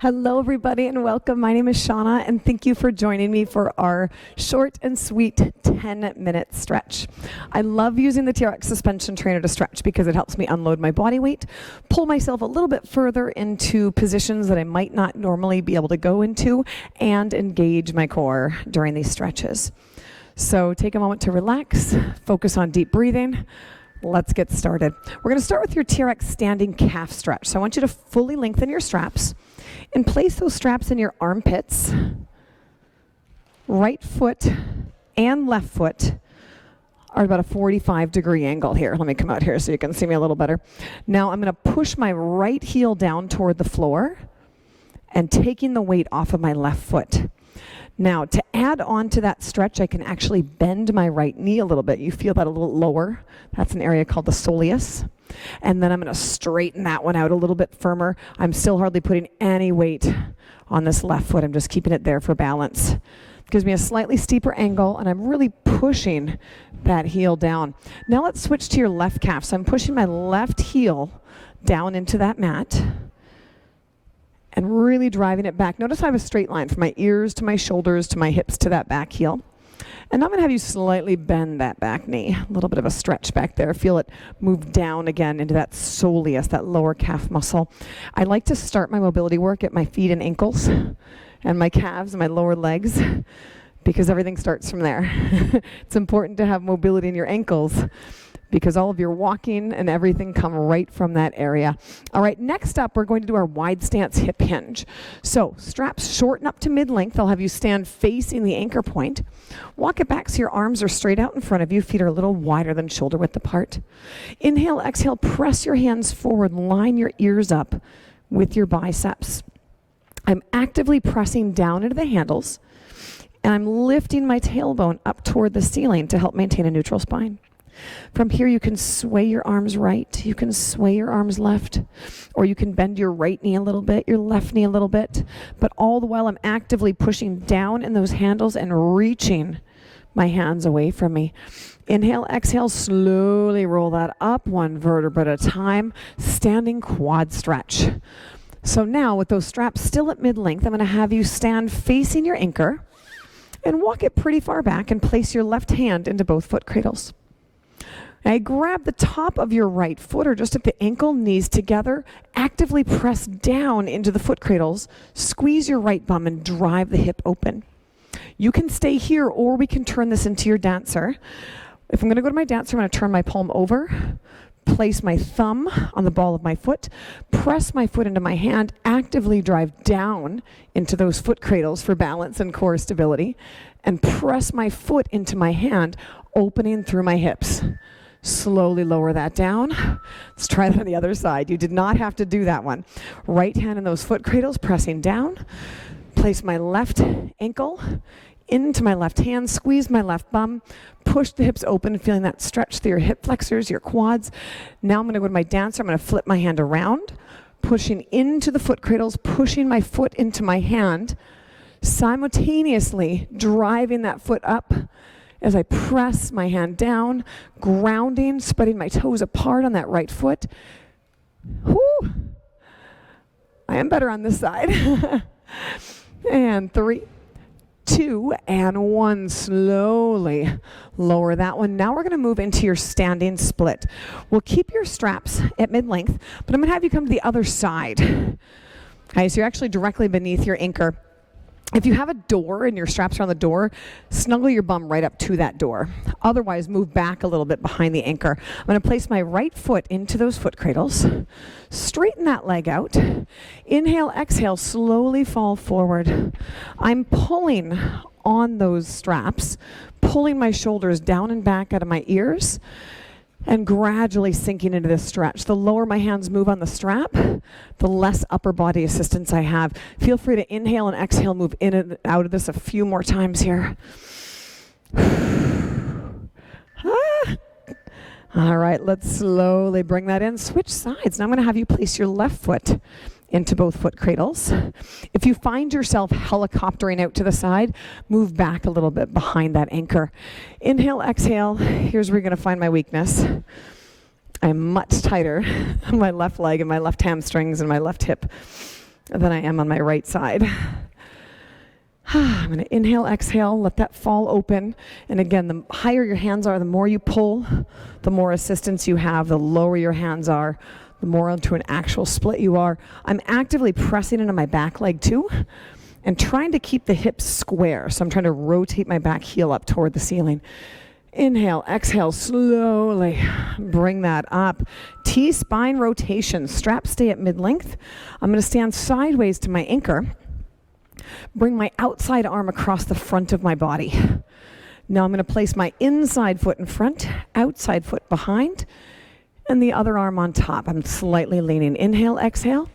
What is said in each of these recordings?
Hello, everybody, and welcome. My name is Shana, and thank you for joining me for our short and sweet 10-minute stretch. I love using the TRX suspension trainer to stretch because it helps me unload my body weight, pull myself a little bit further into positions that I might not normally be able to go into, and engage my core during these stretches. So take a moment to relax, focus on deep breathing. Let's get started. We're going to start with your TRX Standing Calf Stretch. So I want you to fully lengthen your straps and place those straps in your armpits. Right foot and left foot are about a 45-degree angle here. Let me come out here so you can see me a little better. Now I'm going to push my right heel down toward the floor and taking the weight off of my left foot. Now, to add on to that stretch, I can actually bend my right knee a little bit. You feel that a little lower. That's an area called the soleus. And then I'm going to straighten that one out a little bit firmer. I'm still hardly putting any weight on this left foot. I'm just keeping it there for balance. It gives me a slightly steeper angle, and I'm really pushing that heel down. Now let's switch to your left calf. So I'm pushing my left heel down into that mat and really driving it back. Notice I have a straight line from my ears to my shoulders to my hips to that back heel. And I'm going to have you slightly bend that back knee. A little bit of a stretch back there. Feel it move down again into that soleus, that lower calf muscle. I like to start my mobility work at my feet and ankles and my calves and my lower legs because everything starts from there. It's important to have mobility in your ankles because all of your walking and everything come right from that area. All right, next up, we're going to do our wide stance hip hinge. So straps shorten up to mid-length. I'll have you stand facing the anchor point. Walk it back so your arms are straight out in front of you. Feet are a little wider than shoulder width apart. Inhale, exhale, press your hands forward. Line your ears up with your biceps. I'm actively pressing down into the handles, and I'm lifting my tailbone up toward the ceiling to help maintain a neutral spine. From here, you can sway your arms right, you can sway your arms left, or you can bend your right knee a little bit, your left knee a little bit, but all the while I'm actively pushing down in those handles and reaching my hands away from me. Inhale, exhale, slowly roll that up, one vertebra at a time, standing quad stretch. So now, with those straps still at mid-length, I'm going to have you stand facing your anchor and walk it pretty far back and place your left hand into both foot cradles. Now grab the top of your right foot or just at the ankle, knees together, actively press down into the foot cradles, squeeze your right bum and drive the hip open. You can stay here or we can turn this into your dancer. If I'm going to go to my dancer, I'm going to turn my palm over, place my thumb on the ball of my foot, press my foot into my hand, actively drive down into those foot cradles for balance and core stability, and press my foot into my hand, opening through my hips. Slowly lower that down. Let's try that on the other side. You did not have to do that one. Right hand in those foot cradles, pressing down. Place my left ankle into my left hand, squeeze my left bum, push the hips open, feeling that stretch through your hip flexors, your quads. Now I'm going to go to my dancer. I'm going to flip my hand around, pushing into the foot cradles, pushing my foot into my hand, simultaneously driving that foot up as I press my hand down, grounding, spreading my toes apart on that right foot. Whew. I am better on this side. And 3, 2, and 1. Slowly lower that one. Now we're going to move into your standing split. We'll keep your straps at mid-length, but I'm going to have you come to the other side. Okay, so you're actually directly beneath your anchor. If you have a door and your straps are on the door, snuggle your bum right up to that door. Otherwise, move back a little bit behind the anchor. I'm going to place my right foot into those foot cradles. Straighten that leg out. Inhale, exhale, slowly fall forward. I'm pulling on those straps, pulling my shoulders down and back out of my ears, and gradually sinking into this stretch. The lower my hands move on the strap, the less upper body assistance I have. Feel free to inhale and exhale, move in and out of this a few more times here. All right, let's slowly bring that in. Switch sides. Now I'm going to have you place your left foot into both foot cradles. If you find yourself helicoptering out to the side, move back a little bit behind that anchor. Inhale, exhale. Here's where you're going to find my weakness. I'm much tighter on my left leg and my left hamstrings and my left hip. than I am on my right side. I'm going to inhale, exhale, let that fall open. And again, the higher your hands are, the more you pull, the more assistance you have. The lower your hands are, the more into an actual split you are. I'm actively pressing into my back leg too and trying to keep the hips square. So I'm trying to rotate my back heel up toward the ceiling. Inhale, exhale, slowly bring that up. T-spine rotation. Straps stay at mid-length. I'm going to stand sideways to my anchor. Bring my outside arm across the front of my body. Now I'm going to place my inside foot in front, outside foot behind, and the other arm on top. I'm slightly leaning. Inhale, exhale,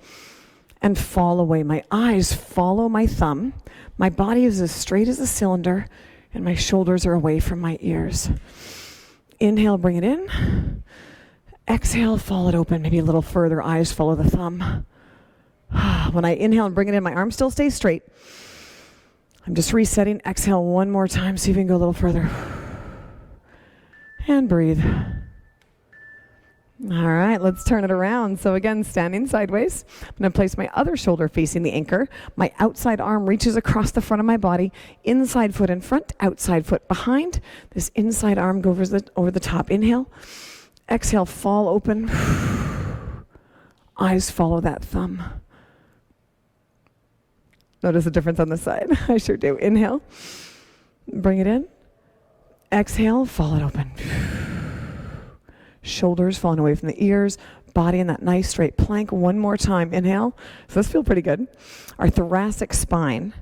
and fall away. My eyes follow my thumb. My body is as straight as a cylinder, and my shoulders are away from my ears. Inhale, bring it in. Exhale, fall it open, maybe a little further. Eyes follow the thumb. When I inhale and bring it in, my arm still stays straight. I'm just resetting. Exhale one more time, see if you can go a little further. And breathe. All right, let's turn it around. So again, standing sideways. I'm going to place my other shoulder facing the anchor. My outside arm reaches across the front of my body. Inside foot in front, outside foot behind. This inside arm goes over the top. Inhale. Exhale, fall open. Eyes follow that thumb. Notice the difference on this side. I sure do. Inhale. Bring it in. Exhale, fall it open. Shoulders falling away from the ears. Body in that nice straight plank. One more time. Inhale. So this feels pretty good. Our thoracic spine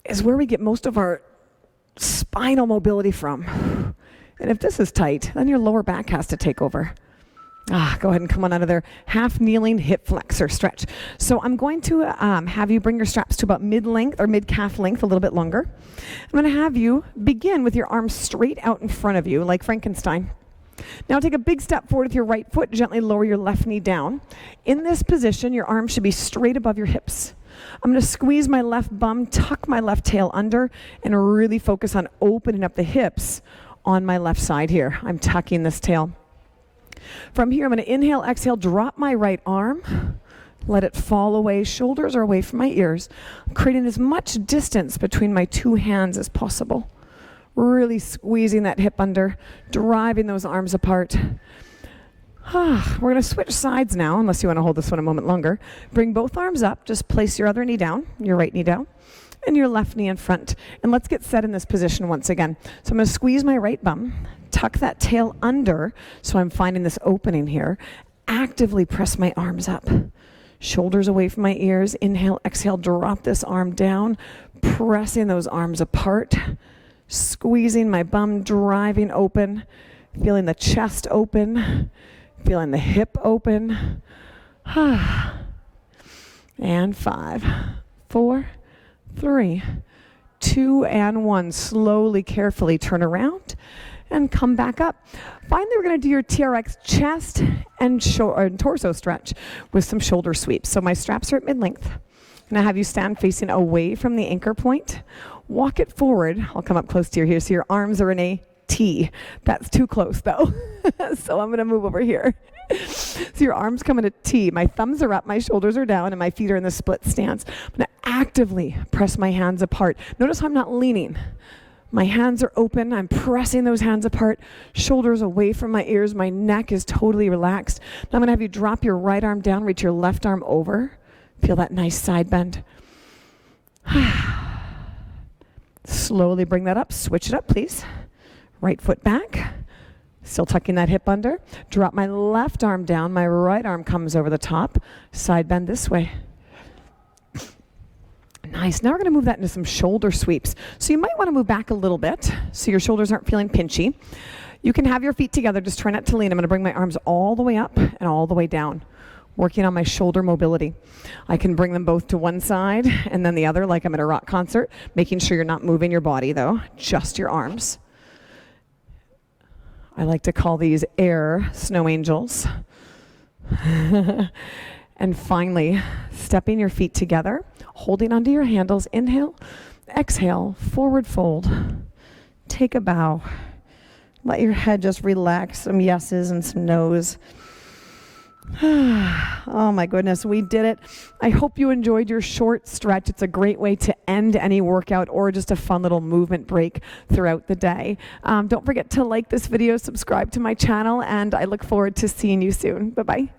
is where we get most of our spinal mobility from. And if this is tight, then your lower back has to take over. Go ahead and come on out of there. Half kneeling hip flexor stretch. So I'm going to have you bring your straps to about mid-length or mid-calf length, a little bit longer. I'm going to have you begin with your arms straight out in front of you, like Frankenstein. Now take a big step forward with your right foot. Gently lower your left knee down. In this position, your arms should be straight above your hips. I'm going to squeeze my left bum, tuck my left tail under, and really focus on opening up the hips on my left side here. I'm tucking this tail. From here, I'm going to inhale, exhale, drop my right arm, let it fall away. Shoulders are away from my ears, creating as much distance between my two hands as possible. Really squeezing that hip under, driving those arms apart. We're going to switch sides now, unless you want to hold this one a moment longer. Bring both arms up. Just place your other knee down, your right knee down, and your left knee in front. And let's get set in this position once again. So I'm going to squeeze my right bum, tuck that tail under, so I'm finding this opening here. Actively press my arms up. Shoulders away from my ears. Inhale, exhale, drop this arm down, pressing those arms apart, squeezing my bum, driving open, feeling the chest open, feeling the hip open. And 5, 4, 3, 2, and 1. Slowly, carefully turn around and come back up. Finally, we're going to do your TRX chest and torso stretch with some shoulder sweeps. So my straps are at mid-length. And I have you stand facing away from the anchor point. Walk it forward. I'll come up close to you here so your arms are in a T. That's too close though. So I'm going to move over here. So your arms come in a T. My thumbs are up, my shoulders are down, and my feet are in the split stance. I'm going to actively press my hands apart. Notice how I'm not leaning. My hands are open. I'm pressing those hands apart. Shoulders away from my ears. My neck is totally relaxed. Now I'm going to have you drop your right arm down, reach your left arm over. Feel that nice side bend. Slowly bring that up. Switch it up, please. Right foot back. Still tucking that hip under. Drop my left arm down. My right arm comes over the top. Side bend this way. Nice. Now we're going to move that into some shoulder sweeps. So you might want to move back a little bit so your shoulders aren't feeling pinchy. You can have your feet together. Just try not to lean. I'm going to bring my arms all the way up and all the way down, working on my shoulder mobility. I can bring them both to one side and then the other like I'm at a rock concert, making sure you're not moving your body though, just your arms. I like to call these air snow angels. And finally, stepping your feet together, holding onto your handles. Inhale, exhale, forward fold. Take a bow. Let your head just relax, some yeses and some nos. Oh my goodness, we did it. I hope you enjoyed your short stretch. It's a great way to end any workout or just a fun little movement break throughout the day. Don't forget to like this video, subscribe to my channel, and I look forward to seeing you soon. Bye-bye.